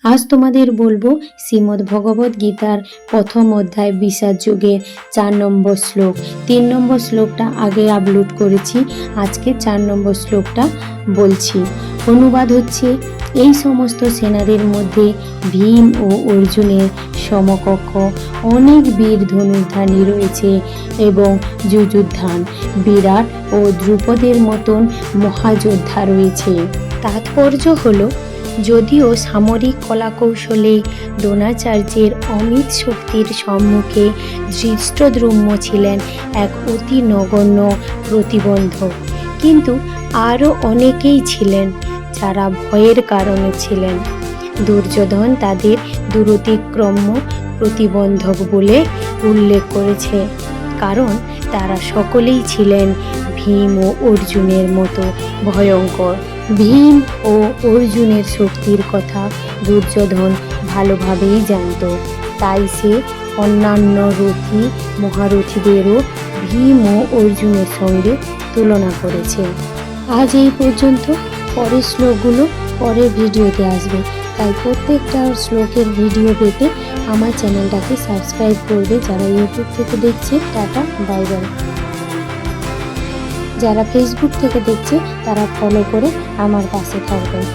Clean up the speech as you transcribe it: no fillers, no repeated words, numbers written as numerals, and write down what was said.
আজ তোমাদের বলবো শ্রীমদ্ ভগবদ গীতার প্রথম অধ্যায় বিষাদ যুগের 4 নম্বর শ্লোক। 3 নম্বর শ্লোকটা আগে আপলোড করেছি, আজকে 4 নম্বর শ্লোকটা বলছি। অনুবাদ হচ্ছে, এই সমস্ত সেনাদের মধ্যে ভীম ও অর্জুনের সমকক্ষ অনেক বীর ধনুর্ধারী রয়েছে এবং যুযুধান, বিরাট ও দ্রুপদের মতন মহাযোদ্ধা রয়েছে। তাৎপর্য হলো, যদিও সামরিক কলাকৌশলে দ্রোণাচার্যের অমিত শক্তির সম্মুখে ধৃষ্টদ্যুম্ন ছিলেন এক অতি নগণ্য প্রতিবন্ধক, কিন্তু আরও অনেকেই ছিলেন যারা ভয়ের কারণে ছিলেন। দুর্যোধন তাদের দুরতিক্রম্য প্রতিবন্ধক বলে উল্লেখ করেছে, কারণ তারা সকলেই ছিলেন ভীম ও অর্জুনের মতো ভয়ঙ্কর। ভীম ও অর্জুনের শক্তির কথা দুর্যোধন ভালোভাবেই জানত, তাই সে অন্যান্য রথী মহারথীদেরও ভীম ও অর্জুনের সঙ্গে তুলনা করেছে। আজ এই পর্যন্ত, পরের শ্লোকগুলো পরের ভিডিওতে আসবে, তাই প্রত্যেকটা শ্লোকের ভিডিও পেতে আমার চ্যানেলটাকে সাবস্ক্রাইব করবে। যারা ইউটিউব থেকে দেখছে, টাটা বাই বাই। যারা ফেসবুক থেকে দেখছে তারা ফলো করে আমার পাশে থাকবেন।